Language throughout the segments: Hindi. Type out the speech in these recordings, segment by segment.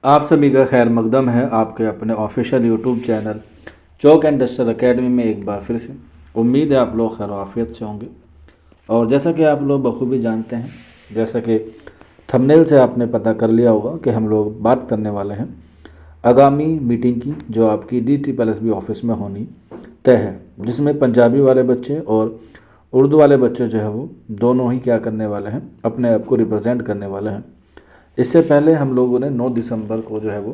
आप सभी का खैर मकदम है आपके अपने official YouTube channel chalk and duster academy में एक बार फिर से। उम्मीद है आप लोग खैर आफियत से होंगे। और जैसा कि आप लोग बखूबी जानते हैं, जैसा कि थंबनेल से आपने पता कर लिया होगा कि हम लोग बात करने वाले हैं आगामी मीटिंग की, जो आपकी DSSB ऑफिस में होनी तय है, जिसमें पंजाबी वाले बच्चे और उर्दू वाले बच्चे जो है वो दोनों ही क्या करने वाले हैं, अपने आप को रिप्रेजेंट करने वाले हैं। इससे पहले हम लोगों ने 9 दिसंबर को जो है वो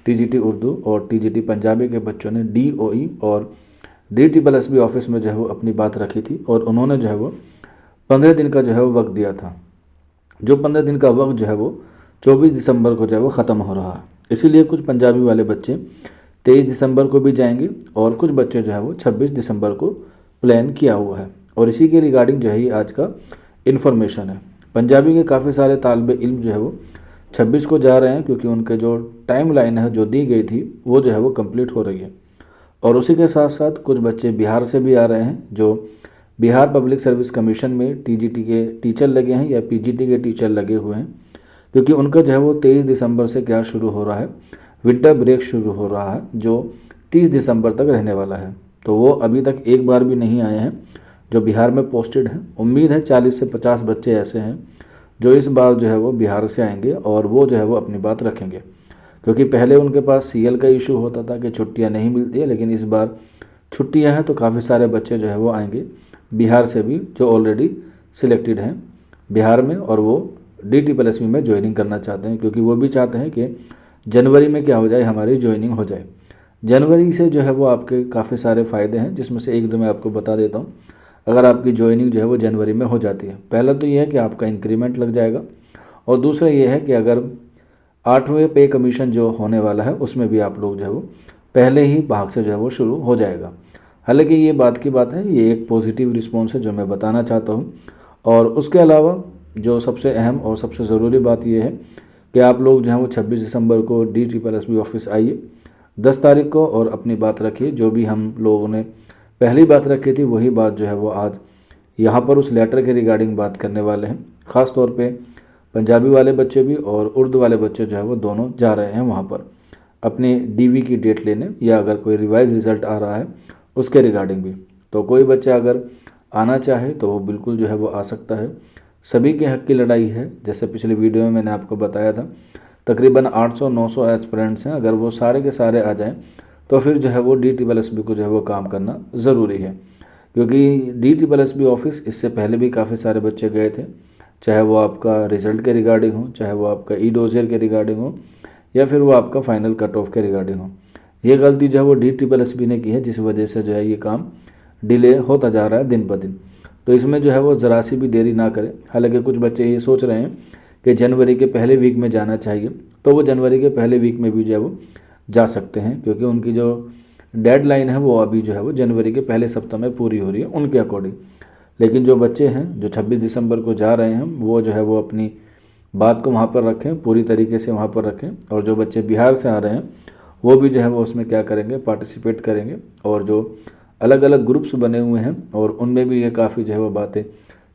TGT उर्दू और TGT पंजाबी के बच्चों ने DOE और DSSB ऑफिस में जो है वो अपनी बात रखी थी और उन्होंने जो है वो 15 दिन का जो है वो वक्त दिया था। जो 15 दिन का वक्त जो है वो 24 दिसंबर को जो है वो ख़त्म हो रहा है। इसीलिए कुछ पंजाबी वाले बच्चे 23 दिसंबर को भी जाएंगे और कुछ बच्चे जो है वो 26 दिसंबर को प्लान किया हुआ है। और इसी के रिगार्डिंग जो है ये आज का इन्फॉर्मेशन है। पंजाबी के काफ़ी सारे तालिबे इल्म जो है वो 26 को जा रहे हैं, क्योंकि उनके जो टाइम लाइन है जो दी गई थी वो जो है वो कंप्लीट हो रही है। और उसी के साथ साथ कुछ बच्चे बिहार से भी आ रहे हैं, जो बिहार पब्लिक सर्विस कमीशन में TGT के टीचर लगे हैं या PGT के टीचर लगे हुए हैं, क्योंकि उनका जो है वो 23 दिसंबर से क्या शुरू हो रहा है, विंटर ब्रेक शुरू हो रहा है, जो 30 दिसंबर तक रहने वाला है। तो वो अभी तक एक बार भी नहीं आए हैं जो बिहार में पोस्टेड हैं। उम्मीद है 40 से 50 बच्चे ऐसे हैं जो इस बार जो है वो बिहार से आएंगे और वो जो है वो अपनी बात रखेंगे, क्योंकि पहले उनके पास CL का इशू होता था कि छुट्टियां नहीं मिलती है, लेकिन इस बार छुट्टियां हैं तो काफ़ी सारे बच्चे जो है वो आएंगे बिहार से भी, जो ऑलरेडी सिलेक्टेड हैं बिहार में, और वो DSSB में ज्वाइनिंग करना चाहते हैं, क्योंकि वो भी चाहते हैं कि जनवरी में क्या हो जाए, हमारी ज्वाइनिंग हो जाए। जनवरी से जो है वो आपके काफ़ी सारे फ़ायदे हैं, जिसमें से एक दो मैं आपको बता देता हूँ। अगर आपकी ज्वाइनिंग जो है वो जनवरी में हो जाती है, पहला तो ये है कि आपका इंक्रीमेंट लग जाएगा, और दूसरा ये है कि अगर 8वें पे कमीशन जो होने वाला है उसमें भी आप लोग जो है वो पहले ही भाग से जो है वो शुरू हो जाएगा। हालांकि ये बात की बात है, ये एक पॉजिटिव रिस्पॉन्स है जो मैं बताना चाहता हूँ। और उसके अलावा जो सबसे अहम और सबसे ज़रूरी बात ये है कि आप लोग जो है वो 26 दिसंबर को DSSB ऑफिस आइए 10 तारीख को और अपनी बात रखिए। जो भी हम लोगों ने पहली बात रखी थी वही बात जो है वो आज यहाँ पर उस लेटर के रिगार्डिंग बात करने वाले हैं। ख़ास तौर पे पंजाबी वाले बच्चे भी और उर्दू वाले बच्चे जो है वो दोनों जा रहे हैं वहाँ पर अपने DV की डेट लेने, या अगर कोई रिवाइज रिज़ल्ट आ रहा है उसके रिगार्डिंग भी। तो कोई बच्चा अगर आना चाहे तो वो बिल्कुल जो है वो आ सकता है। सभी के हक़ की लड़ाई है, जैसे पिछले वीडियो में मैंने आपको बताया था। तकरीबन 800-900 एस्पिरेंट्स हैं, अगर वो सारे के सारे आ जाएं तो फिर जो है वो DSSB को जो है वो काम करना ज़रूरी है, क्योंकि DSSB ऑफिस इससे पहले भी काफ़ी सारे बच्चे गए थे, चाहे वो आपका रिज़ल्ट के रिगार्डिंग हो, चाहे वो आपका E-डोज़र के रिगार्डिंग हो, या फिर वो आपका फाइनल कट ऑफ के रिगार्डिंग हो। ये गलती जो है वो DSSB ने की है, जिस वजह से जो है ये काम डिले होता जा रहा है दिन ब दिन। तो इसमें जो है वो ज़रा सी भी देरी ना करें। हालांकि कुछ बच्चे ये सोच रहे हैं कि जनवरी के पहले वीक में जाना चाहिए, तो वो जनवरी के पहले वीक में भी जो है वो जा सकते हैं, क्योंकि उनकी जो डेडलाइन है वो अभी जो है वो जनवरी के पहले सप्ताह में पूरी हो रही है उनके अकॉर्डिंग। लेकिन जो बच्चे हैं जो 26 दिसंबर को जा रहे हैं वो जो है वो अपनी बात को वहाँ पर रखें, पूरी तरीके से वहाँ पर रखें। और जो बच्चे बिहार से आ रहे हैं वो भी जो है वो उसमें क्या करेंगे, पार्टिसिपेट करेंगे। और जो अलग अलग ग्रुप्स बने हुए हैं और उनमें भी ये काफ़ी जो है वो बातें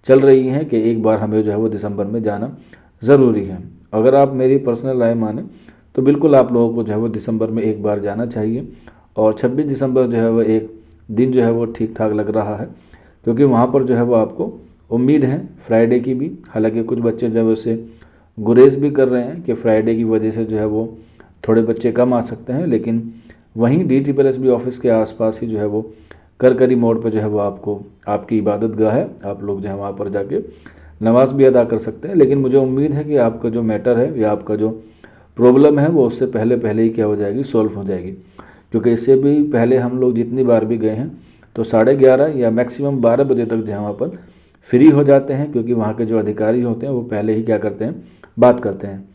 चल रही हैं कि एक बार हमें जो है वो दिसंबर में जाना ज़रूरी है। अगर आप मेरी पर्सनल राय माने तो बिल्कुल आप लोगों को जो है वो दिसंबर में एक बार जाना चाहिए। और 26 दिसंबर जो है वो एक दिन जो है वो ठीक ठाक लग रहा है, क्योंकि वहाँ पर जो है वो आपको उम्मीद है फ्राइडे की भी। हालांकि कुछ बच्चे जो है उससे गुरेज भी कर रहे हैं कि फ्राइडे की वजह से जो है वो थोड़े बच्चे कम आ सकते हैं, लेकिन वहीं DSSB ऑफिस के आसपास ही जो है वो करकरी मोड़ पर जो है वो आपको आपकी इबादत गाह है, आप लोग जो है वहाँ पर जाके नमाज भी अदा कर सकते हैं। लेकिन मुझे उम्मीद है कि आपका जो मैटर है या आपका जो प्रॉब्लम है वो उससे पहले पहले ही क्या हो जाएगी, सॉल्व हो जाएगी। क्योंकि इससे भी पहले हम लोग जितनी बार भी गए हैं तो 11:30 या मैक्सिमम 12 बजे तक जो है वहाँ पर फ्री हो जाते हैं, क्योंकि वहाँ के जो अधिकारी होते हैं वो पहले ही क्या करते हैं, बात करते हैं,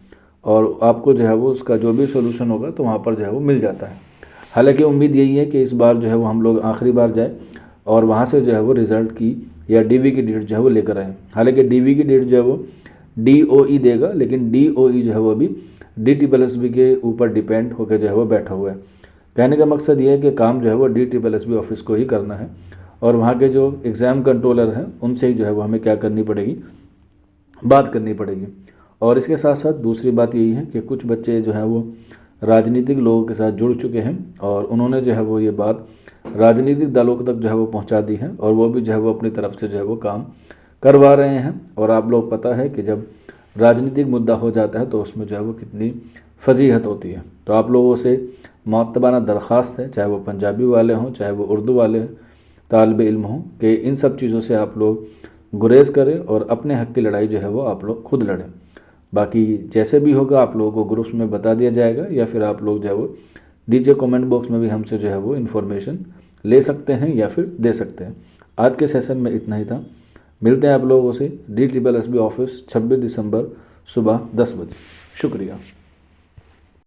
और आपको जो है वो उसका जो भी सोल्यूशन होगा तो वहाँ पर जो है वो मिल जाता है। हालांकि उम्मीद यही है कि इस बार जो है वो हम लोग आखिरी बार जाए और वहाँ से जो है वो रिज़ल्ट की या DV की डेट जो है वो लेकर आए। हालांकि DV की डेट जो है वो DOE देगा, लेकिन DOE जो है वो अभी DSSB के ऊपर डिपेंड होकर जो है वो बैठा हुआ है। कहने का मकसद ये है कि काम जो है वो DSSB ऑफिस को ही करना है, और वहाँ के जो एग्ज़ाम कंट्रोलर हैं उनसे ही जो है वो हमें क्या करनी पड़ेगी, बात करनी पड़ेगी। और इसके साथ साथ दूसरी बात यही है कि कुछ बच्चे जो हैं वो राजनीतिक लोगों के साथ जुड़ चुके हैं और उन्होंने जो है वो ये बात राजनीतिक दलों तक जो है वो पहुंचा दी है और वो भी जो है वो अपनी तरफ से जो है वो काम करवा रहे हैं। और आप लोग पता है कि जब राजनीतिक मुद्दा हो जाता है तो उसमें जो है वो कितनी फजीहत होती है। तो आप लोगों से मुअत्तबाना दरख्वास्त है, चाहे वो पंजाबी वाले हों चाहे वो उर्दू वाले तालिब इल्म हों, कि इन सब चीज़ों से आप लोग गुरेज करें और अपने हक़ की लड़ाई जो है वो आप लोग खुद लड़ें। बाकी जैसे भी होगा आप लोगों को ग्रुप्स में बता दिया जाएगा या फिर आप लोग जो है वो नीचे कमेंट बॉक्स में भी हमसे जो है वो इन्फॉर्मेशन ले सकते हैं या फिर दे सकते हैं। आज के सेशन में इतना ही था। मिलते हैं आप लोगों से DSSB ऑफिस 26 दिसंबर सुबह 10 बजे। शुक्रिया।